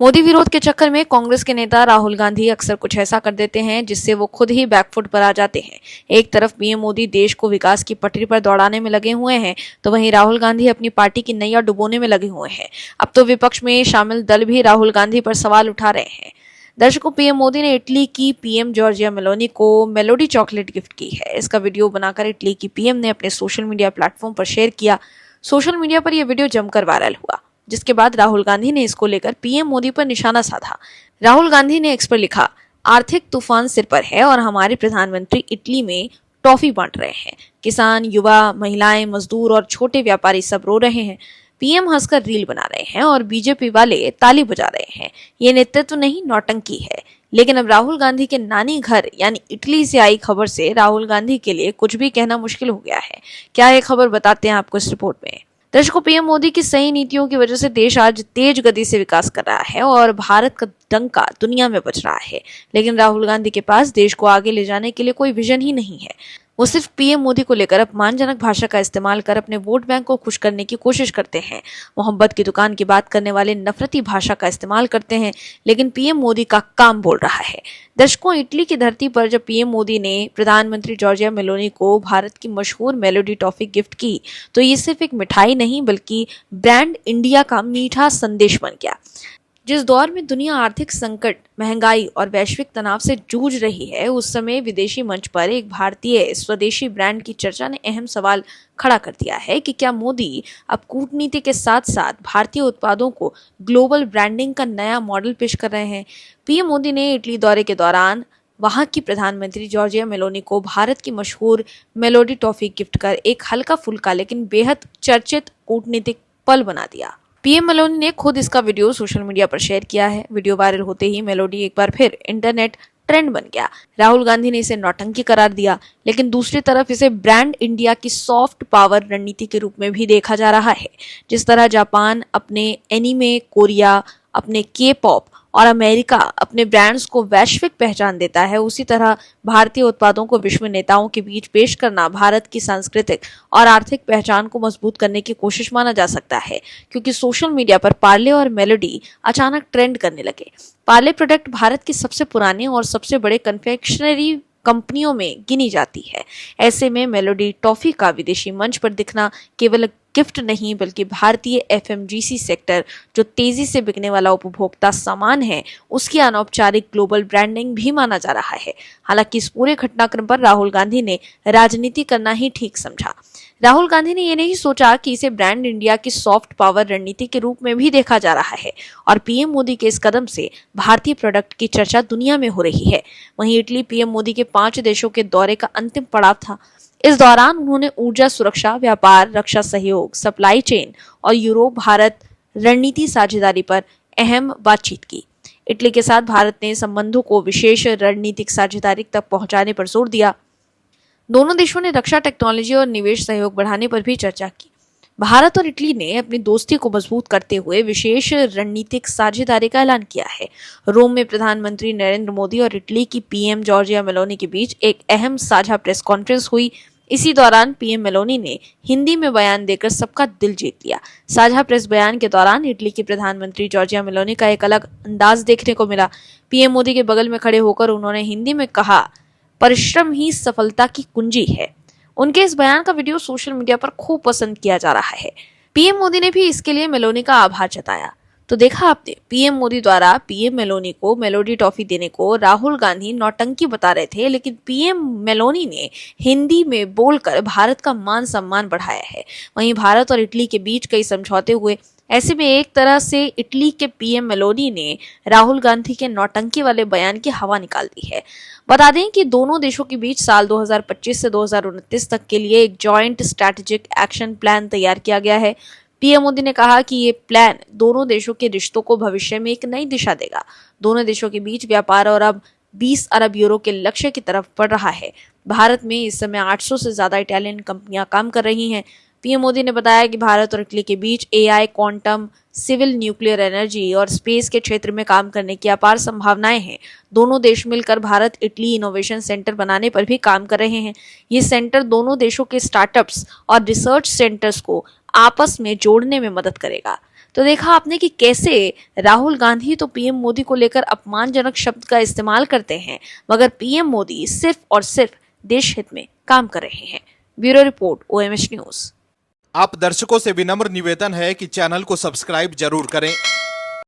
मोदी विरोध के चक्कर में कांग्रेस के नेता राहुल गांधी अक्सर कुछ ऐसा कर देते हैं जिससे वो खुद ही बैकफुट पर आ जाते हैं। एक तरफ पीएम मोदी देश को विकास की पटरी पर दौड़ाने में लगे हुए हैं, तो वहीं राहुल गांधी अपनी पार्टी की नैया डुबोने में लगे हुए हैं। अब तो विपक्ष में शामिल दल भी राहुल गांधी पर सवाल उठा रहे हैं। दर्शकों, पीएम मोदी ने इटली की पीएम जॉर्जिया मेलोनी को मेलोडी चॉकलेट गिफ्ट की है। इसका वीडियो बनाकर इटली की पीएम ने अपने सोशल मीडिया प्लेटफॉर्म पर शेयर किया। सोशल मीडिया पर यह वीडियो जमकर वायरल हुआ, जिसके बाद राहुल गांधी ने इसको लेकर पीएम मोदी पर निशाना साधा। राहुल गांधी ने एक्स पर लिखा, आर्थिक तूफान सिर पर है और हमारे प्रधानमंत्री इटली में टॉफी बांट रहे हैं। किसान, युवा, महिलाएं, मजदूर और छोटे व्यापारी सब रो रहे हैं। पीएम हंसकर रील बना रहे हैं और बीजेपी वाले ताली बजा रहे हैं। ये नेतृत्व नहीं, नौटंकी है। लेकिन अब राहुल गांधी के नानी घर यानी इटली से आई खबर से राहुल गांधी के लिए कुछ भी कहना मुश्किल हो गया है। क्या ये खबर बताते हैं आपको इस रिपोर्ट में। दर्शकों, पीएम मोदी की सही नीतियों की वजह से देश आज तेज गति से विकास कर रहा है और भारत का डंका दुनिया में बज रहा है। लेकिन राहुल गांधी के पास देश को आगे ले जाने के लिए कोई विजन ही नहीं है। वो सिर्फ पीएम मोदी को लेकर अपमानजनक भाषा का इस्तेमाल कर अपने वोट बैंक को खुश करने की कोशिश करते हैं। मोहब्बत की दुकान की बात करने वाले नफरती भाषा का इस्तेमाल करते हैं, लेकिन पीएम मोदी का काम बोल रहा है। दर्शकों, इटली की धरती पर जब पीएम मोदी ने प्रधानमंत्री जॉर्जिया मेलोनी को भारत की मशहूर मेलोडी टॉफी गिफ्ट की, तो ये सिर्फ एक मिठाई नहीं बल्कि ब्रांड इंडिया का मीठा संदेश बन गया। जिस दौर में दुनिया आर्थिक संकट, महंगाई और वैश्विक तनाव से जूझ रही है, उस समय विदेशी मंच पर एक भारतीय स्वदेशी ब्रांड की चर्चा ने अहम सवाल खड़ा कर दिया है कि क्या मोदी अब कूटनीति के साथ साथ भारतीय उत्पादों को ग्लोबल ब्रांडिंग का नया मॉडल पेश कर रहे हैं। पीएम मोदी ने इटली दौरे के दौरान वहां की प्रधानमंत्री जॉर्जिया मेलोनी को भारत की मशहूर मेलोडी टॉफी गिफ्ट कर एक हल्का फुल्का लेकिन बेहद चर्चित कूटनीतिक पल बना दिया। पीएम मेलोनी ने खुद इसका वीडियो सोशल मीडिया पर शेयर किया है। वीडियो वायरल होते ही मेलोडी एक बार फिर इंटरनेट ट्रेंड बन गया। राहुल गांधी ने इसे नौटंकी करार दिया, लेकिन दूसरी तरफ इसे ब्रांड इंडिया की सॉफ्ट पावर रणनीति के रूप में भी देखा जा रहा है। जिस तरह जापान अपने एनीमे, कोरिया अपने के पॉप और अमेरिका अपने ब्रांड्स को वैश्विक पहचान देता है, उसी तरह भारतीय उत्पादों को विश्व नेताओं के बीच पेश करना भारत की सांस्कृतिक और आर्थिक पहचान को मजबूत करने की कोशिश माना जा सकता है। क्योंकि सोशल मीडिया पर पार्ले और मेलोडी अचानक ट्रेंड करने लगे। पार्ले प्रोडक्ट भारत की सबसे पुराने और सबसे बड़े कन्फेक्शनरी कंपनियों में गिनी जाती है। ऐसे में मेलोडी टॉफी का विदेशी मंच पर दिखना केवल गिफ्ट नहीं बल्कि भारतीय एफएमजीसी सेक्टर, जो तेजी से बिकने वाला उपभोक्ता सामान है, उसकी अनौपचारिक ग्लोबल ब्रांडिंग भी माना जा रहा है। हालांकि इस पूरे घटनाक्रम पर राहुल गांधी ने राजनीति करना ही ठीक समझा। राहुल गांधी ने यह नहीं सोचा कि इसे ब्रांड इंडिया की सॉफ्ट पावर रणनीति के रूप में भी देखा जा रहा है और पीएम मोदी के इस कदम से भारतीय प्रोडक्ट की चर्चा दुनिया में हो रही है। वहीं इटली पीएम मोदी के 5 देशों के दौरे का अंतिम पड़ाव था। इस दौरान उन्होंने ऊर्जा सुरक्षा, व्यापार, रक्षा सहयोग, सप्लाई चेन और यूरोप भारत रणनीति साझेदारी पर अहम बातचीत की। इटली के साथ भारत ने संबंधों को विशेष रणनीतिक साझेदारी तक पहुंचाने पर जोर दिया। दोनों देशों ने रक्षा टेक्नोलॉजी और निवेश सहयोग बढ़ाने पर भी चर्चा की। भारत और इटली ने अपनी दोस्ती को मजबूत करते हुए विशेष रणनीतिक साझेदारी का ऐलान किया है। रोम में प्रधानमंत्री नरेंद्र मोदी और इटली की पीएम जॉर्जिया मेलोनी के बीच एक अहम साझा प्रेस कॉन्फ्रेंस हुई। इसी दौरान पीएम मेलोनी ने हिंदी में बयान देकर सबका दिल जीत लिया। साझा प्रेस बयान के दौरान इटली की प्रधानमंत्री जॉर्जिया मेलोनी का एक अलग अंदाज देखने को मिला। पीएम मोदी के बगल में खड़े होकर उन्होंने हिंदी में कहा, परिश्रम ही सफलता की कुंजी है। उनके इस बयान का वीडियो सोशल मीडिया पर खूब पसंद किया जा रहा है। पीएम मोदी ने भी इसके लिए मेलोनी का आभार जताया। तो देखा आपने, पीएम मोदी द्वारा पीएम मेलोनी को मेलोडी टॉफी देने को राहुल गांधी नौटंकी बता रहे थे, लेकिन पीएम मेलोनी ने हिंदी में बोलकर भारत का मान सम्मान बढ़ाया है। वहीं भारत और इटली के बीच कई समझौते हुए। ऐसे में एक तरह से इटली के पीएम मेलोनी ने राहुल गांधी के नौटंकी वाले बयान की हवा निकाल दी है। बता दें कि दोनों देशों के बीच साल 2025 से 2029 तक के लिए एक जॉइंट स्ट्रैटेजिक एक्शन प्लान तैयार किया गया है। पीएम मोदी ने कहा कि ये प्लान दोनों देशों के रिश्तों को भविष्य में एक नई दिशा देगा। दोनों देशों के बीच व्यापार और अब 20 अरब यूरो के लक्ष्य की तरफ बढ़ रहा है। भारत में इस समय 800 से ज्यादा इटालियन कंपनियां काम कर रही हैं। पीएम मोदी ने बताया कि भारत और इटली के बीच AI, quantum, civil, nuclear energy और स्पेस के क्षेत्र में काम करने की अपार संभावनाएं हैं। दोनों देश मिलकर भारत इटली इनोवेशन सेंटर बनाने पर भी काम कर रहे हैं। ये सेंटर दोनों देशों के स्टार्टअप्स और रिसर्च सेंटर्स को आपस में जोड़ने में मदद करेगा। तो देखा आपने कि कैसे राहुल गांधी तो पीएम मोदी को लेकर अपमानजनक शब्द का इस्तेमाल करते हैं, मगर पीएम मोदी सिर्फ और सिर्फ देश हित में काम कर रहे हैं। Bureau report, OMH news. आप दर्शकों से विनम्र निवेदन है कि चैनल को सब्सक्राइब जरूर करें